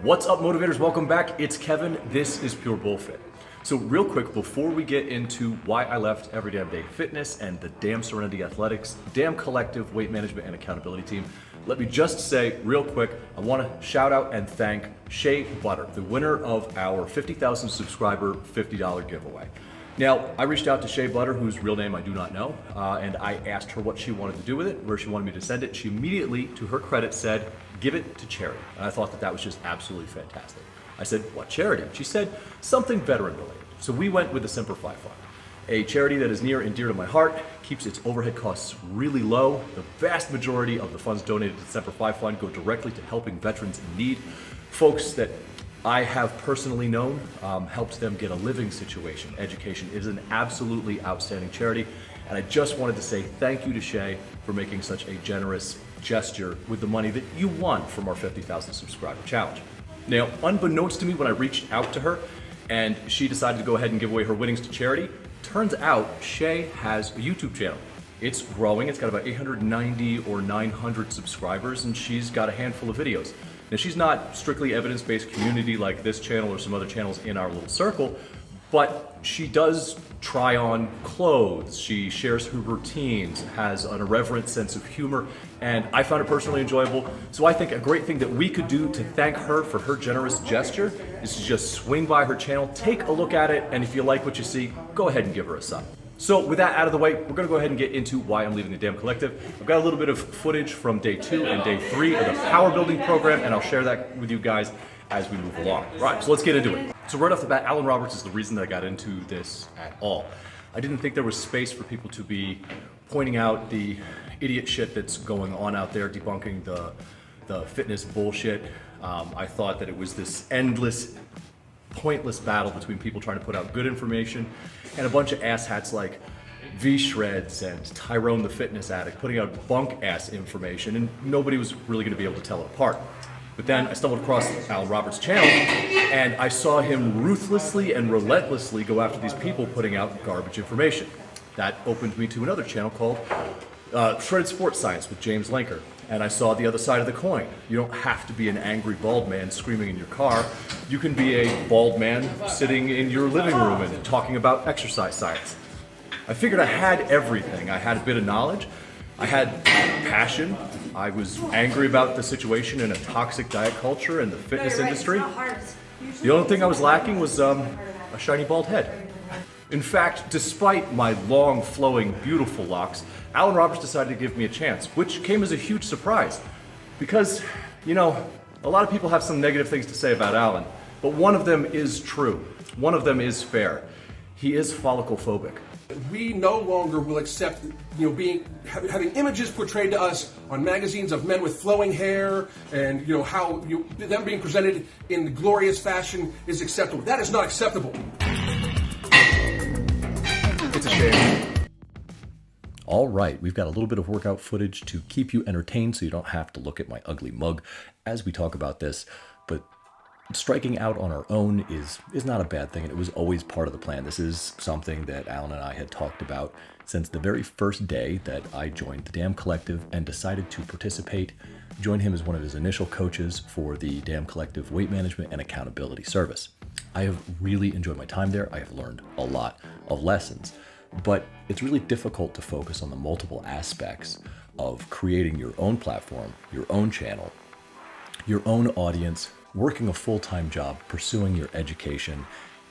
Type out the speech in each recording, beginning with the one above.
What's up, motivators? Welcome back. It's Kevin. This is Pure Bullfit. So real quick, before we get into why I left Every Damn Day Fitness and the Damn Serenity Athletics, Damn Collective Weight Management and Accountability Team, let me just say real quick, I want to shout out and thank Shea Butter, the winner of our 50,000 subscriber $50 giveaway. Now, I reached out to Shea Butter, whose real name I do not know, and I asked her what she wanted to do with it, where she wanted me to send it. She immediately, to her credit, said, give it to charity. And I thought that that was just absolutely fantastic. I said, what charity? She said, something veteran related. So we went with the Simplify Fund, a charity that is near and dear to my heart, keeps its overhead costs really low. The vast majority of the funds donated to the Simplify Fund go directly to helping veterans in need, folks that I have personally known, helps them get a living situation. Education is an absolutely outstanding charity, and I just wanted to say thank you to Shay for making such a generous gesture with the money that you won from our 50,000 subscriber challenge. Now, unbeknownst to me when I reached out to her and she decided to go ahead and give away her winnings to charity, turns out Shay has a YouTube channel. It's growing, it's got about 890 or 900 subscribers, and she's got a handful of videos. Now, she's not strictly evidence-based community like this channel or some other channels in our little circle, but she does try on clothes, she shares her routines, has an irreverent sense of humor, and I found it personally enjoyable. So I think a great thing that we could do to thank her for her generous gesture is to just swing by her channel, take a look at it, and if you like what you see, go ahead and give her a sub. So with that out of the way, we're gonna go ahead and get into why I'm leaving the Damn Collective. I've got a little bit of footage from day 2 and day 3 of the power building program, and I'll share that with you guys as we move along. Right, so let's get into it. So right off the bat, Alan Roberts is the reason that I got into this at all. I didn't think there was space for people to be pointing out the idiot shit that's going on out there, debunking the fitness bullshit. I thought that it was this endless, pointless battle between people trying to put out good information and a bunch of asshats like V-Shreds and Tyrone the Fitness Addict putting out bunk-ass information, and nobody was really going to be able to tell it apart. But then I stumbled across Alan Roberts' channel, and I saw him ruthlessly and relentlessly go after these people putting out garbage information. That opened me to another channel called Shredded Sports Science with James Linker. And I saw the other side of the coin. You don't have to be an angry bald man screaming in your car. You can be a bald man sitting in your living room and talking about exercise science. I figured I had everything. I had a bit of knowledge. I had passion. I was angry about the situation in a toxic diet culture and the fitness industry. The only thing I was lacking was a shiny bald head. In fact, despite my long, flowing, beautiful locks, Alan Roberts decided to give me a chance, which came as a huge surprise. Because, you know, a lot of people have some negative things to say about Alan, but one of them is true. One of them is fair. He is follicle phobic. We no longer will accept, having images portrayed to us on magazines of men with flowing hair, and how them being presented in glorious fashion is acceptable. That is not acceptable. It's a shame. All right, we've got a little bit of workout footage to keep you entertained so you don't have to look at my ugly mug as we talk about this, but striking out on our own is not a bad thing, and it was always part of the plan. This is something that Alan and I had talked about since the very first day that I joined the Damn Collective and decided to participate, join him as one of his initial coaches for the Damn Collective Weight Management and Accountability Service. I have really enjoyed my time there. I have learned a lot of lessons, but it's really difficult to focus on the multiple aspects of creating your own platform, your own channel, your own audience, working a full-time job, pursuing your education,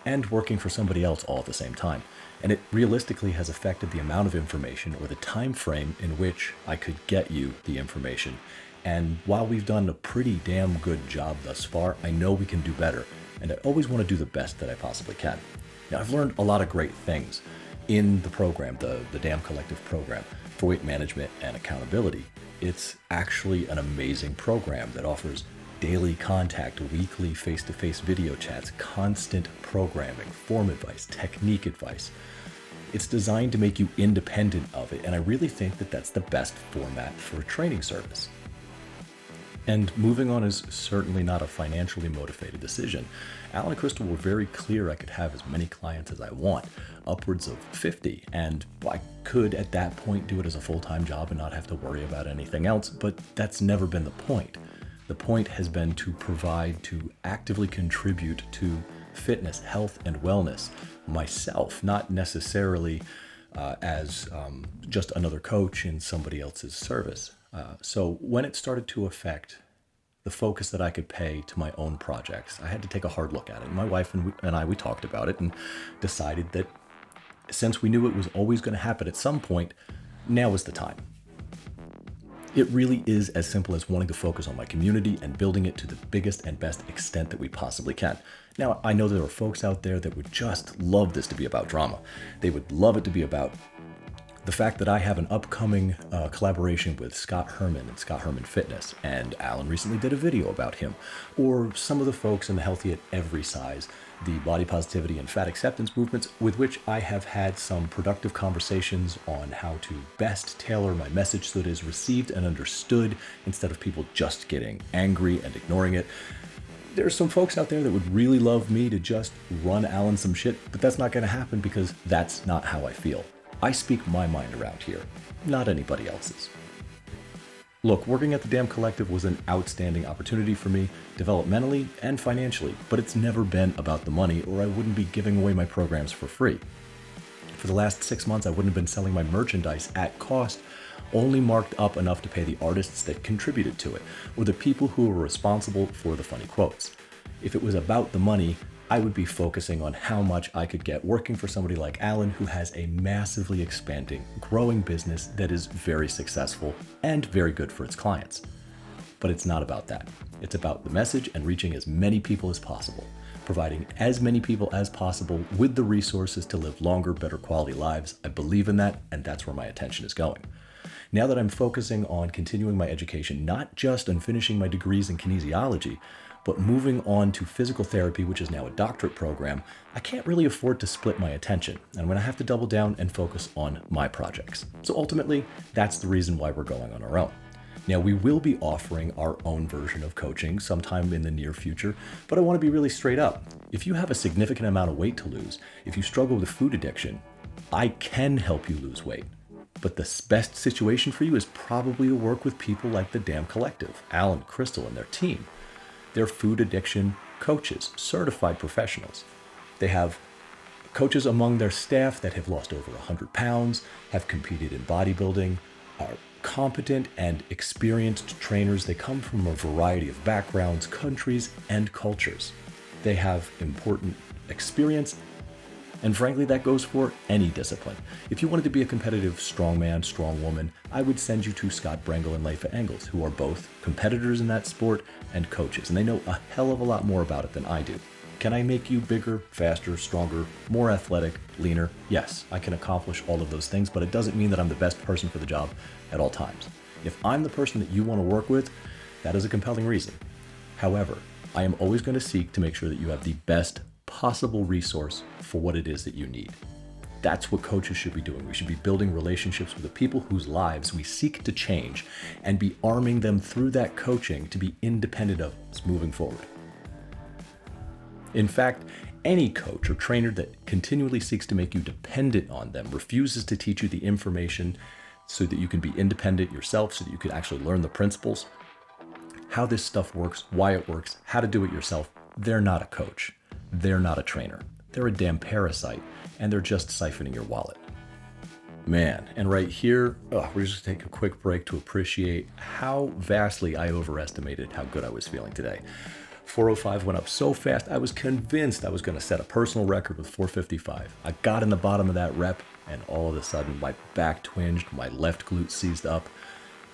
and working for somebody else all at the same time. And it realistically has affected the amount of information or the time frame in which I could get you the information. And while we've done a pretty damn good job thus far, I know we can do better, and I always want to do the best that I possibly can. Now, I've learned a lot of great things in the program, the Damn Collective program for weight management and accountability. It's actually an amazing program that offers daily contact, weekly face-to-face video chats, constant programming, form advice, technique advice. It's designed to make you independent of it, and I really think that that's the best format for a training service. And moving on is certainly not a financially motivated decision. Alan and Crystal were very clear I could have as many clients as I want, upwards of 50, and I could at that point do it as a full-time job and not have to worry about anything else, but that's never been the point. The point has been to provide, to actively contribute to fitness, health, and wellness myself, not necessarily as just another coach in somebody else's service. So when it started to affect the focus that I could pay to my own projects, I had to take a hard look at it. My wife and I, we talked about it and decided that since we knew it was always going to happen at some point, now was the time. It really is as simple as wanting to focus on my community and building it to the biggest and best extent that we possibly can. Now, I know there are folks out there that would just love this to be about drama. They would love it to be about the fact that I have an upcoming collaboration with Scott Herman and Scott Herman Fitness, and Alan recently did a video about him, or some of the folks in the Healthy at Every Size, the body positivity and fat acceptance movements, with which I have had some productive conversations on how to best tailor my message so that it is received and understood instead of people just getting angry and ignoring it. There's some folks out there that would really love me to just run Alan some shit, but that's not going to happen because that's not how I feel. I speak my mind around here, not anybody else's. Look, working at the Damn Collective was an outstanding opportunity for me, developmentally and financially, but it's never been about the money, or I wouldn't be giving away my programs for free. For the last 6 months, I wouldn't have been selling my merchandise at cost, only marked up enough to pay the artists that contributed to it, or the people who were responsible for the funny quotes. If it was about the money, I would be focusing on how much I could get working for somebody like Alan, who has a massively expanding, growing business that is very successful and very good for its clients. But it's not about that. It's about the message and reaching as many people as possible, providing as many people as possible with the resources to live longer, better quality lives. I believe in that, and that's where my attention is going. Now that I'm focusing on continuing my education, not just on finishing my degrees in kinesiology, but moving on to physical therapy, which is now a doctorate program, I can't really afford to split my attention. And I'm going to have to double down and focus on my projects. So ultimately, that's the reason why we're going on our own. Now, we will be offering our own version of coaching sometime in the near future, but I want to be really straight up. If you have a significant amount of weight to lose, if you struggle with food addiction, I can help you lose weight. But the best situation for you is probably to work with people like the Damn Collective, Alan, Crystal, and their team. They're food addiction coaches, certified professionals. They have coaches among their staff that have lost over 100 pounds, have competed in bodybuilding, are competent and experienced trainers. They come from a variety of backgrounds, countries, and cultures. They have important experience, and frankly, that goes for any discipline. If you wanted to be a competitive strong man, strong woman, I would send you to Scott Brengel and Leifa Engels, who are both competitors in that sport and coaches, and they know a hell of a lot more about it than I do. Can I make you bigger, faster, stronger, more athletic, leaner? Yes, I can accomplish all of those things, but it doesn't mean that I'm the best person for the job at all times. If I'm the person that you want to work with, that is a compelling reason. However, I am always going to seek to make sure that you have the best possible resource for what it is that you need. That's what coaches should be doing. We should be building relationships with the people whose lives we seek to change and be arming them through that coaching to be independent of us moving forward. In fact, any coach or trainer that continually seeks to make you dependent on them, refuses to teach you the information so that you can be independent yourself, so that you can actually learn the principles, how this stuff works, why it works, how to do it yourself, they're not a coach. They're not a trainer. They're a damn parasite, and they're just siphoning your wallet. Man, and right here, we're just gonna take a quick break to appreciate how vastly I overestimated how good I was feeling today. 405 went up so fast, I was convinced I was gonna set a personal record with 455. I got in the bottom of that rep, and all of a sudden my back twinged, my left glute seized up,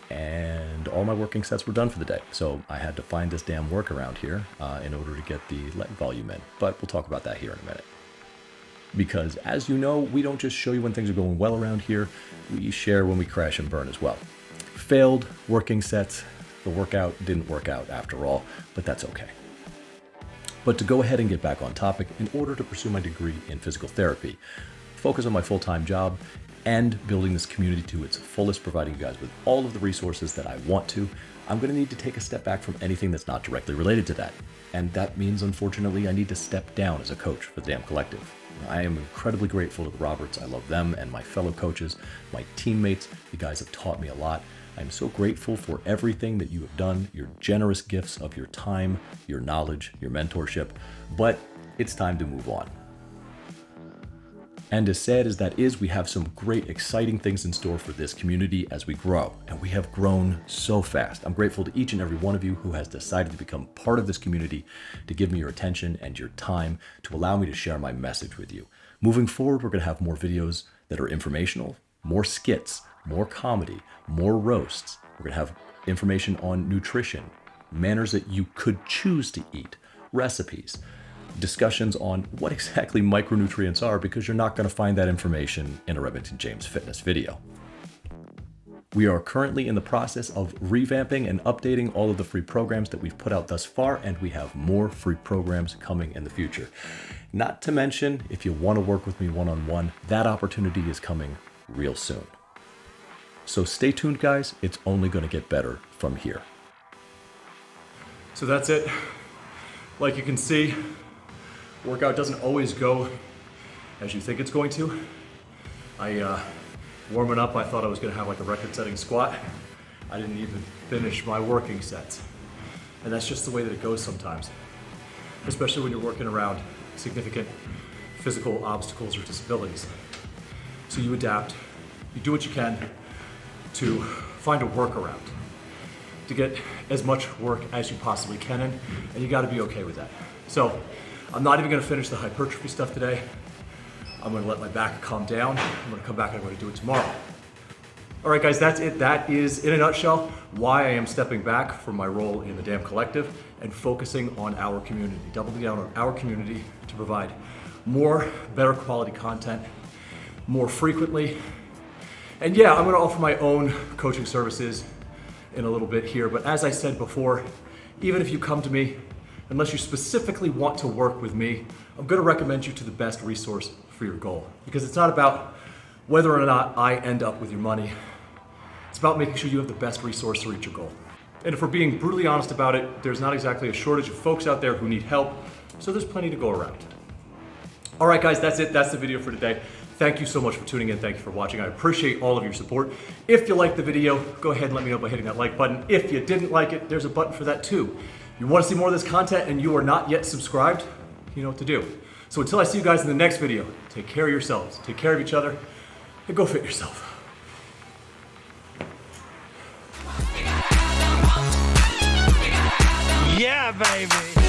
and all my working sets were done for the day. So I had to find this damn workaround here in order to get the leg volume in. But we'll talk about that here in a minute. Because as you know, we don't just show you when things are going well around here, we share when we crash and burn as well. Failed working sets, the workout didn't work out after all, but that's okay. But to go ahead and get back on topic, in order to pursue my degree in physical therapy, focus on my full-time job, and building this community to its fullest, providing you guys with all of the resources that I want to, I'm going to need to take a step back from anything that's not directly related to that. And that means, unfortunately, I need to step down as a coach for the Damn Collective. I am incredibly grateful to the Roberts. I love them and my fellow coaches, my teammates. You guys have taught me a lot. I'm so grateful for everything that you have done, your generous gifts of your time, your knowledge, your mentorship, but it's time to move on. And as sad as that is, we have some great, exciting things in store for this community as we grow. And we have grown so fast. I'm grateful to each and every one of you who has decided to become part of this community, to give me your attention and your time, to allow me to share my message with you. Moving forward, we're going to have more videos that are informational, more skits, more comedy, more roasts. We're going to have information on nutrition, manners that you could choose to eat, recipes, discussions on what exactly micronutrients are, because you're not going to find that information in a Remington James Fitness video. We are currently in the process of revamping and updating all of the free programs that we've put out thus far, and we have more free programs coming in the future. Not to mention, if you want to work with me one-on-one, that opportunity is coming real soon. So stay tuned, guys. It's only going to get better from here. So that's it. Like you can see, workout doesn't always go as you think it's going to. Warming up, I thought I was gonna have like a record-setting squat. I didn't even finish my working sets. And that's just the way that it goes sometimes, especially when you're working around significant physical obstacles or disabilities. So you adapt, you do what you can to find a workaround, to get as much work as you possibly can in, and you gotta be okay with that. So I'm not even gonna finish the hypertrophy stuff today. I'm gonna let my back calm down. I'm gonna come back and I'm gonna do it tomorrow. All right, guys, that's it. That is, in a nutshell, why I am stepping back from my role in the Damn Collective and focusing on our community, doubling down on our community to provide more, better quality content, more frequently. And yeah, I'm gonna offer my own coaching services in a little bit here, but as I said before, even if you come to me, unless you specifically want to work with me, I'm gonna recommend you to the best resource for your goal. Because it's not about whether or not I end up with your money. It's about making sure you have the best resource to reach your goal. And if we're being brutally honest about it, there's not exactly a shortage of folks out there who need help, so there's plenty to go around. All right, guys, that's it. That's the video for today. Thank you so much for tuning in. Thank you for watching. I appreciate all of your support. If you liked the video, go ahead and let me know by hitting that like button. If you didn't like it, there's a button for that too. You want to see more of this content and you are not yet subscribed, you know what to do. So until I see you guys in the next video, take care of yourselves, take care of each other, and go fit yourself. Yeah, baby.